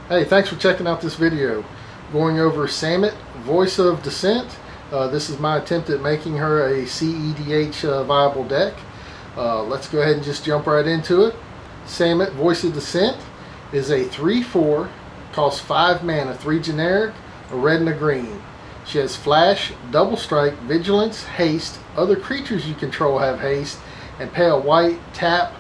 Hey, thanks for checking out this video. Going over Samut, voice of Dissent. This is my attempt at making her a cEDH viable deck. Let's go ahead and just jump right into it. Samut, voice of Dissent, is a 3/4, costs 5 mana, 3 generic, a red and a green. She has flash, double strike, vigilance, haste. Other creatures you control have haste, and pay a white tapper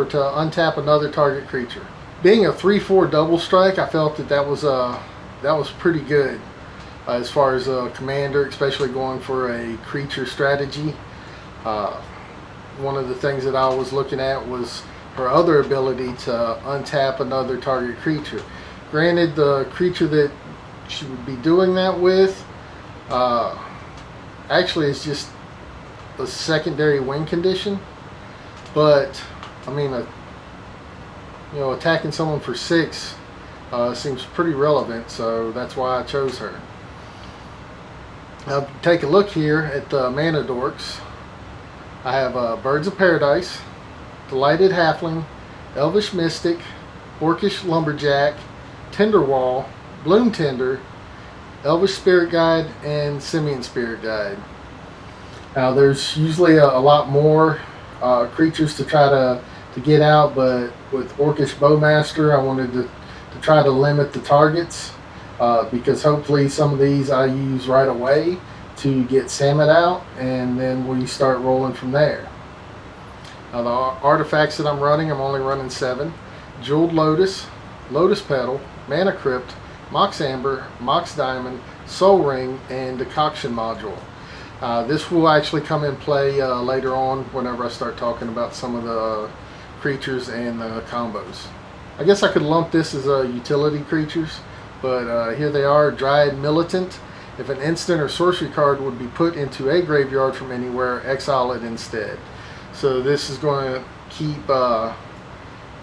to untap another target creature. Being a 3/4 double strike, I felt that was pretty good as far as a commander, especially going for a creature strategy. One of the things that I was looking at was her other ability to untap another target creature. Granted, the creature that she would be doing that with actually is just a secondary win condition, but I mean, attacking someone for 6 seems pretty relevant, so that's why I chose her. Now, take a look here at the mana dorks. I have Birds of Paradise, Delighted Halfling, Elvish Mystic, Orcish Lumberjack, Tinderwall, Bloom Tender, Elvish Spirit Guide, and Simian Spirit Guide. Now, there's usually a lot more creatures to try to get out, but with Orcish Bowmaster, I wanted to try to limit the targets because hopefully some of these I use right away to get Samut out, and then we start rolling from there. Now, the artifacts that I'm only running 7. Jeweled Lotus, Lotus Petal, Mana Crypt, Mox Amber, Mox Diamond, Soul Ring, and Decoction Module. This will actually come in play later on whenever I start talking about some of the creatures and the combos. I guess I could lump this as utility creatures, but here they are. Dryad Militant. If an instant or sorcery card would be put into a graveyard from anywhere, exile it instead. So this is going to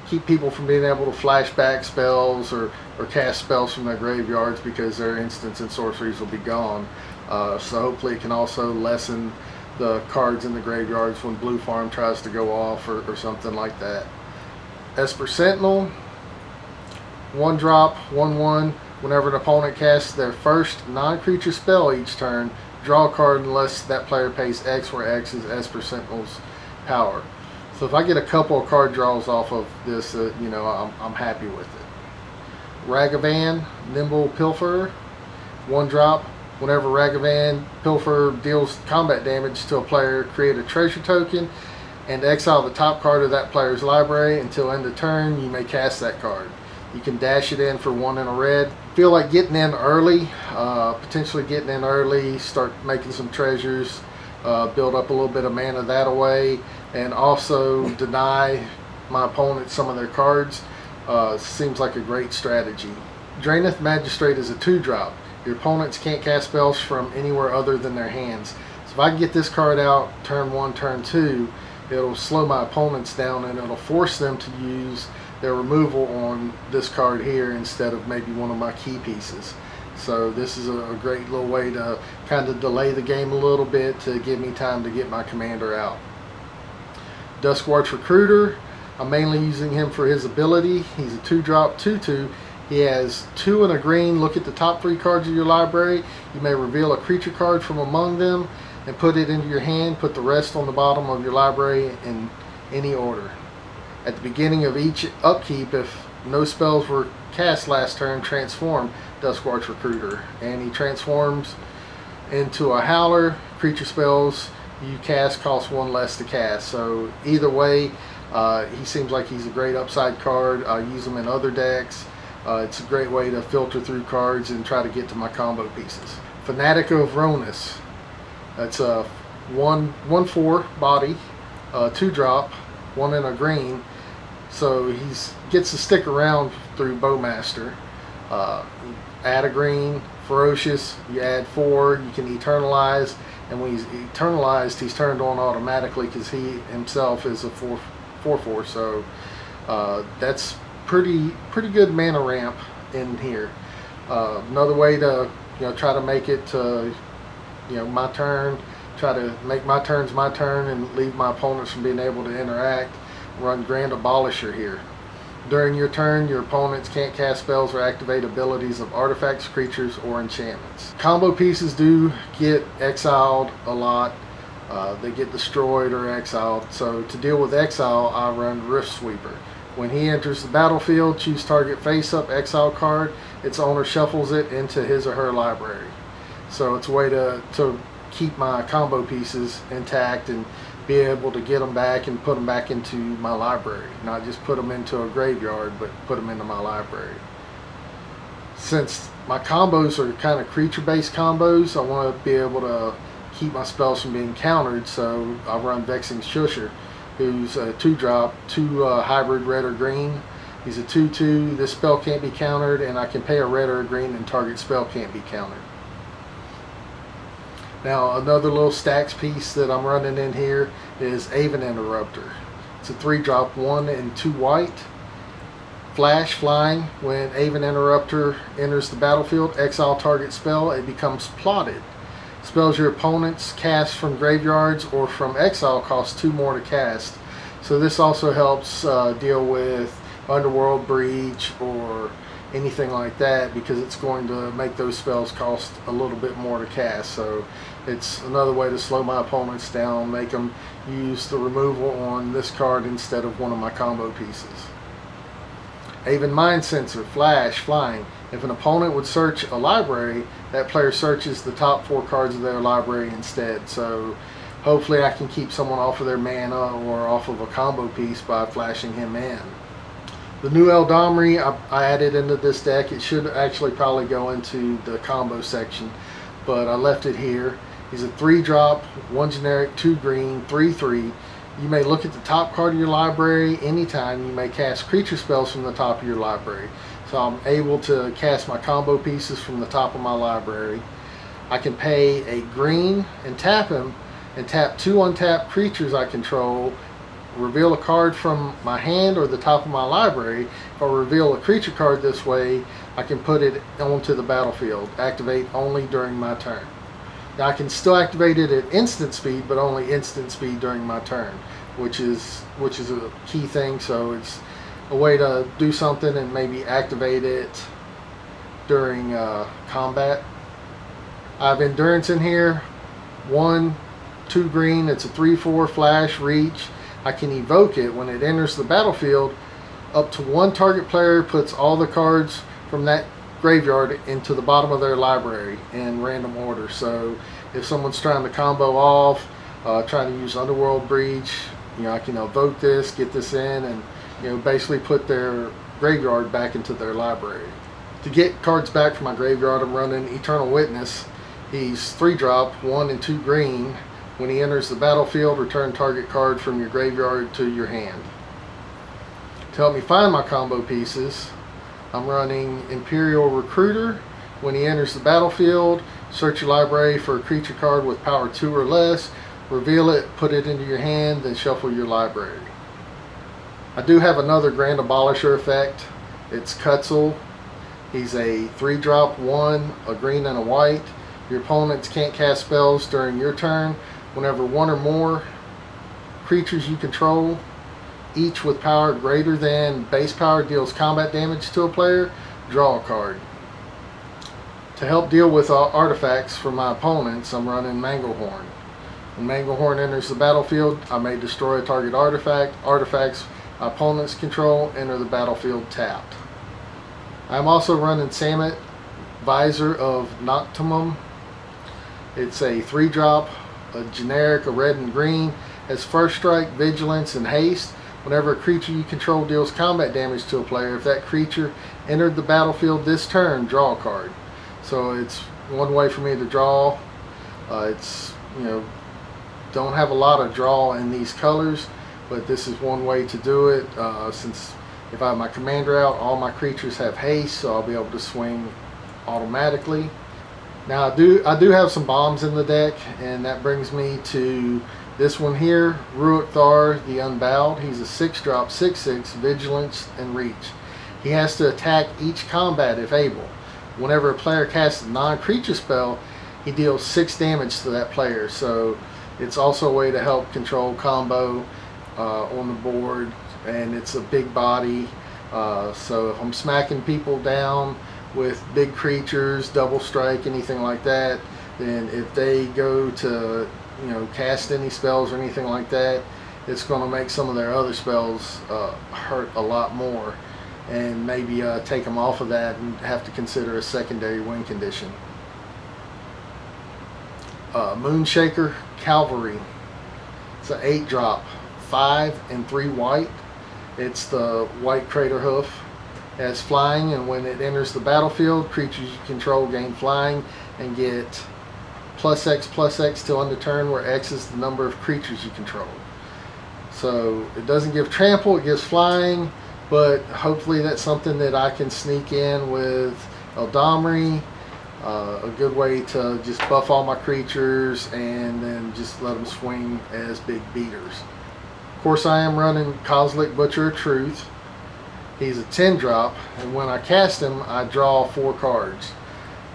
keep people from being able to flash back spells or cast spells from their graveyards because their instants and sorceries will be gone. So hopefully it can also lessen the cards in the graveyards when Blue Farm tries to go off or something like that. Esper Sentinel, 1-drop, 1/1. Whenever an opponent casts their first non-creature spell each turn, draw a card unless that player pays X, where X is Esper Sentinel's power. So if I get a couple of card draws off of this, I'm happy with it. Ragavan, Nimble Pilferer, 1-drop. Whenever Ragavan Pilfer deals combat damage to a player, create a treasure token and exile the top card of that player's library. Until end of turn, you may cast that card. You can dash it in for 1 and a red. Feel like getting in early, potentially getting in early, start making some treasures, build up a little bit of mana that away, and also deny my opponent some of their cards. Seems like a great strategy. Draenith Magistrate is a 2-drop. Your opponents can't cast spells from anywhere other than their hands. So if I can get this card out turn 1, turn 2, it'll slow my opponents down and it'll force them to use their removal on this card here instead of maybe one of my key pieces. So this is a great little way to kind of delay the game a little bit to give me time to get my commander out. Duskwatch Recruiter, I'm mainly using him for his ability. He's a 2-drop, 2/2. He has 2 and a green. Look at the top 3 cards of your library. You may reveal a creature card from among them and put it into your hand. Put the rest on the bottom of your library in any order. At the beginning of each upkeep, if no spells were cast last turn, transform Duskwatch Recruiter. And he transforms into a Howler. Creature spells you cast cost 1 less to cast. So either way, he seems like he's a great upside card. I use him in other decks. It's a great way to filter through cards and try to get to my combo pieces. Fanatic of Ronus. That's a 1/4 body, 2-drop, 1 and a green. So he gets to stick around through Bowmaster. Add a green, ferocious. You add 4. You can eternalize, and when he's eternalized, he's turned on automatically because he himself is a 4/4. So that's pretty good mana ramp in here. Another way to try to make it to my turn, try to make my turns my turn and leave my opponents from being able to interact. Run Grand Abolisher here. During your turn, your opponents can't cast spells or activate abilities of artifacts, creatures, or enchantments. Combo pieces do get exiled a lot. They get destroyed or exiled. So to deal with exile, I run Rift Sweeper. When he enters the battlefield, choose target face-up exile card. Its owner shuffles it into his or her library. So it's a way to keep my combo pieces intact and be able to get them back and put them back into my library. Not just put them into a graveyard, but put them into my library. Since my combos are kind of creature-based combos, I want to be able to keep my spells from being countered, so I run Vexing Shusher, who's a 2-drop, 2 hybrid red or green. He's a 2/2. This spell can't be countered, and I can pay a red or a green and target spell can't be countered. Now another little stacks piece that I'm running in here is Aven Interrupter. It's a 3-drop, 1 and 2 white. Flash, flying. When Aven Interrupter enters the battlefield, exile target spell, it becomes plotted. Spells your opponents cast from graveyards or from exile cost 2 more to cast. So this also helps deal with Underworld Breach or anything like that, because it's going to make those spells cost a little bit more to cast. So it's another way to slow my opponents down, make them use the removal on this card instead of one of my combo pieces. Aven Mind Sensor, flash, flying. If an opponent would search a library, that player searches the top 4 cards of their library instead. So hopefully I can keep someone off of their mana or off of a combo piece by flashing him in. The new Eldamri I added into this deck. It should actually probably go into the combo section, but I left it here. He's a 3-drop, 1 generic, 2 green, 3/3. You may look at the top card of your library anytime. You may cast creature spells from the top of your library. So I'm able to cast my combo pieces from the top of my library. I can pay a green and tap him, and tap 2 untapped creatures I control, reveal a card from my hand or the top of my library. If I reveal a creature card this way, I can put it onto the battlefield. Activate only during my turn. Now I can still activate it at instant speed, but only instant speed during my turn, which is a key thing. So it's a way to do something and maybe activate it during combat. I have Endurance in here. 1, 2 green. It's a 3/4 flash reach. I can evoke it when it enters the battlefield. Up to 1 target player puts all the cards from that graveyard into the bottom of their library in random order. So if someone's trying to combo off, trying to use Underworld Breach, I can evoke this, get this in, and basically put their graveyard back into their library. To get cards back from my graveyard, I'm running Eternal Witness. He's 3-drop, 1 and 2 green. When he enters the battlefield, return target card from your graveyard to your hand. To help me find my combo pieces, I'm running Imperial Recruiter. When he enters the battlefield, search your library for a creature card with power 2 or less, reveal it, put it into your hand, then shuffle your library. I do have another Grand Abolisher effect. It's Kutzel. He's a 3-drop, 1, a green and a white. Your opponents can't cast spells during your turn. Whenever 1 or more creatures you control, each with power greater than base power, deals combat damage to a player, draw a card. To help deal with artifacts for my opponents, I'm running Manglehorn. When Manglehorn enters the battlefield, I may destroy a target artifact. Artifacts my opponents control enter the battlefield tapped. I'm also running Samut, Visor of Noctimum. It's a 3-drop, a generic, a red and green. Has first strike, vigilance, and haste. Whenever a creature you control deals combat damage to a player, if that creature entered the battlefield this turn, draw a card. So it's one way for me to draw. It's don't have a lot of draw in these colors, but this is one way to do it. Since if I have my commander out, all my creatures have haste, so I'll be able to swing automatically. Now I do have some bombs in the deck, and that brings me to this one here, Ruach Thar the Unbowed. He's a 6-drop, 6/6, vigilance and reach. He has to attack each combat if able. Whenever a player casts a non-creature spell, he deals 6 damage to that player. So it's also a way to help control combo on the board, and it's a big body. So if I'm smacking people down with big creatures, double strike, anything like that, then if they go to, cast any spells or anything like that, it's going to make some of their other spells hurt a lot more, and maybe take them off of that and have to consider a secondary win condition. Moonshaker Cavalry. It's an 8-drop, 5 and 3 white. It's the white crater hoof. It has flying, and when it enters the battlefield, creatures you control gain flying and get +X till end of turn, where X is the number of creatures you control. So it doesn't give trample, it gives flying, but hopefully that's something that I can sneak in with Eldamri. A good way to just buff all my creatures and then just let them swing as big beaters. Of course, I am running Kozilek, Butcher of Truth. He's a 10-drop, and when I cast him, I draw 4 cards.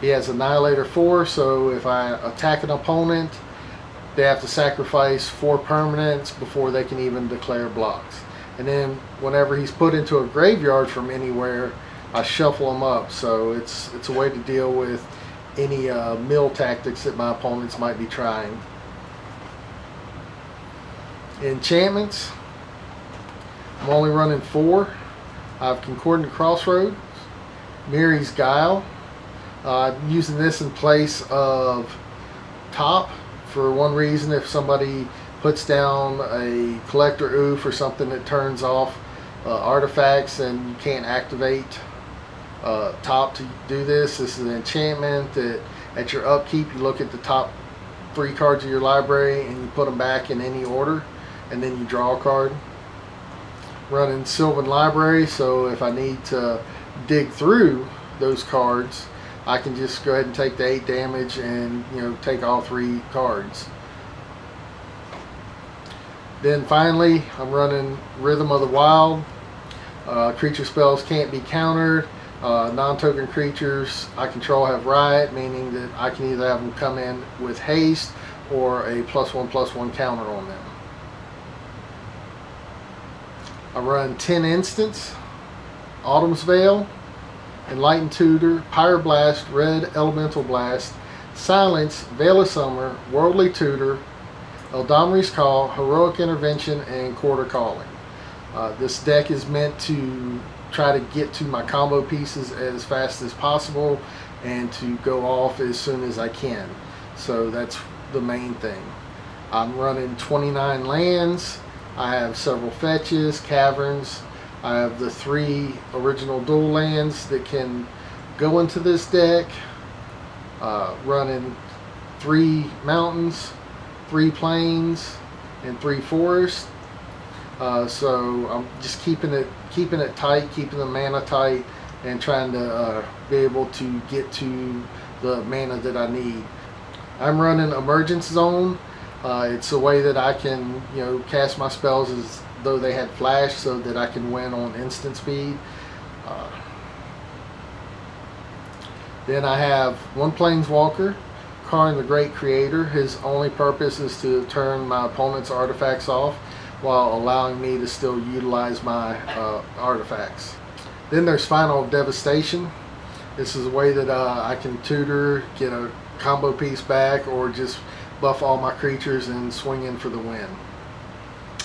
He has Annihilator 4, so if I attack an opponent, they have to sacrifice 4 permanents before they can even declare blocks. And then whenever he's put into a graveyard from anywhere, I shuffle him up. So it's a way to deal with any mill tactics that my opponents might be trying. Enchantments, I'm only running 4. I have Concordant Crossroads, Miri's Guile. I'm using this in place of Top for one reason: if somebody puts down a Collector Oof or something that turns off artifacts and you can't activate Top to do this. This is an enchantment that at your upkeep you look at the top 3 cards of your library and you put them back in any order, and then you draw a card. Running Sylvan Library, so if I need to dig through those cards, I can just go ahead and take the 8 damage and take all 3 cards. Then finally, I'm running Rhythm of the Wild. Creature spells can't be countered. Non-token creatures I control have Riot, meaning that I can either have them come in with haste or a +1/+1 counter on them. I run 10 Instants, Autumn's Veil, Enlightened Tutor, Pyroblast, Red Elemental Blast, Silence, Veil of Summer, Worldly Tutor, Eldamri's Call, Heroic Intervention, and Quarter Calling. This deck is meant to try to get to my combo pieces as fast as possible and to go off as soon as I can. So that's the main thing. I'm running 29 lands. I have several fetches, caverns. I have the 3 original dual lands that can go into this deck. Running 3 mountains, 3 plains, and 3 forests. So I'm just keeping it tight, keeping the mana tight, and trying to be able to get to the mana that I need. I'm running Emergence Zone. It's a way that I can cast my spells as though they had flash, so that I can win on instant speed. Then I have 1 Planeswalker, Karn the Great Creator. His only purpose is to turn my opponent's artifacts off while allowing me to still utilize my artifacts. Then there's Final Devastation. This is a way that I can tutor, get a combo piece back, or just buff all my creatures and swing in for the win.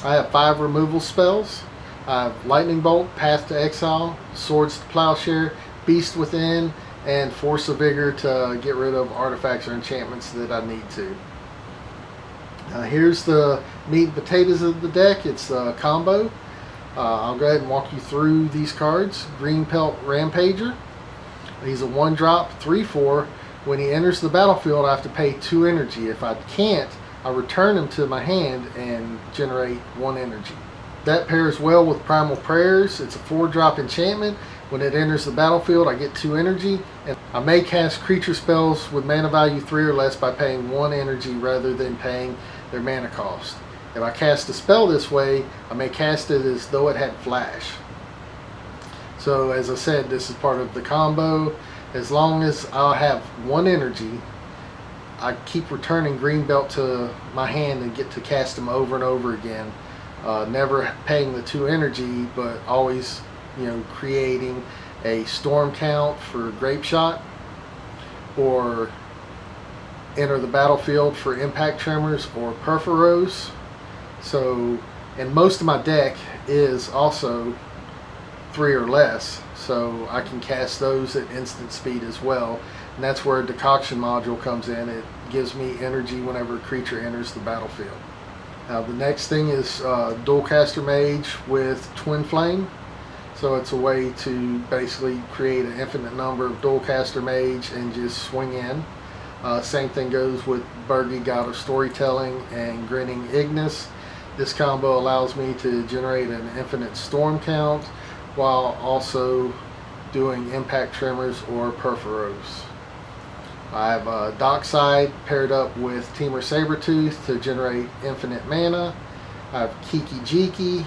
I have 5 removal spells. I have Lightning Bolt, Path to Exile, Swords to Plowshare, Beast Within, and Force of Vigor to get rid of artifacts or enchantments that I need to. Here's the meat and potatoes of the deck. It's a combo. I'll go ahead and walk you through these cards. Green Pelt Rampager. He's a 1-drop, 3/4. When he enters the battlefield, I have to pay 2 energy. If I can't, I return him to my hand and generate 1 energy. That pairs well with Primal Prayers. It's a 4-drop enchantment. When it enters the battlefield, I get 2 energy, and I may cast creature spells with mana value 3 or less by paying 1 energy rather than paying their mana cost. If I cast a spell this way, I may cast it as though it had flash. So as I said, this is part of the combo. As long as I'll have 1 energy, I keep returning Green Belt to my hand and get to cast them over and over again. Never paying the 2 energy, but always creating a storm count for grape shot, or enter the battlefield for impact tremors or perforos. So, and most of my deck is also 3 or less, so I can cast those at instant speed as well. And that's where a decoction module comes in. It gives me energy whenever a creature enters the battlefield. Now the next thing is Dualcaster Mage with Twin Flame. So it's a way to basically create an infinite number of Dualcaster Mage and just swing in. Same thing goes with Bergi, God of Storytelling, and Grinning Ignis. This combo allows me to generate an infinite storm count while also doing impact tremors or perforos. I have Dockside paired up with Temur Sabertooth to generate infinite mana. I have Kiki Jiki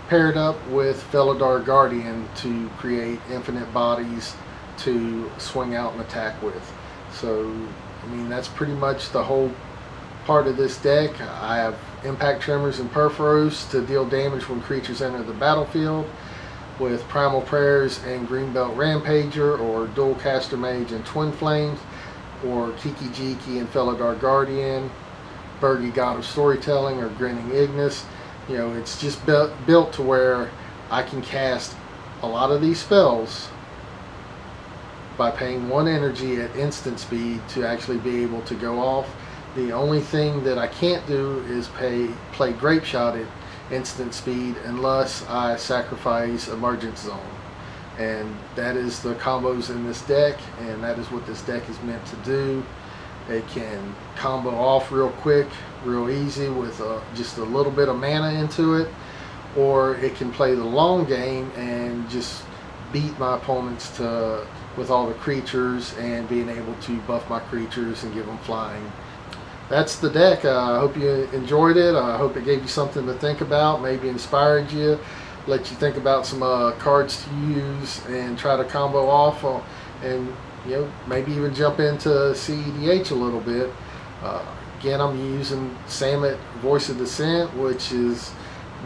paired up with Felidar Guardian to create infinite bodies to swing out and attack with. So, I mean, that's pretty much the whole part of this deck. I have impact tremors and perforos to deal damage when creatures enter the battlefield, with Primal Prayers and Greenbelt Rampager, or Dualcaster Mage and Twin Flames, or Kiki Jiki and Felidar Guardian, Bergi, God of Storytelling, or Grinning Ignis. It's just built to where I can cast a lot of these spells by paying 1 energy at instant speed to actually be able to go off. The only thing that I can't do is play Grape Shot at instant speed unless I sacrifice Emergence Zone. And that is the combos in this deck, and that is what this deck is meant to do. It can combo off real quick, real easy with just a little bit of mana into it, or it can play the long game and just beat my opponents with all the creatures and being able to buff my creatures and give them flying. That's the deck. I hope you enjoyed it. I hope it gave you something to think about, maybe inspired you, let you think about some cards to use and try to combo off, and maybe even jump into cEDH a little bit. Again, I'm using Samut Voice of Dissent, which is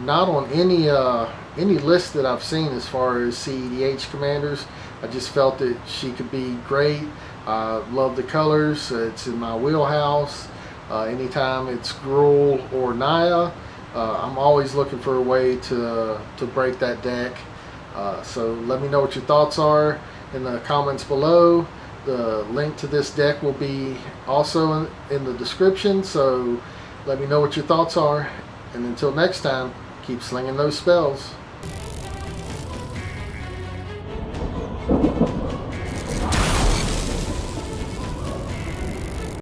not on any list that I've seen as far as cEDH commanders. I just felt that she could be great. I love the colors. It's in my wheelhouse. Anytime it's Gruul or Naya, I'm always looking for a way to break that deck. So let me know what your thoughts are in the comments below. The link to this deck will be also in the description, so let me know what your thoughts are. And until next time, keep slinging those spells.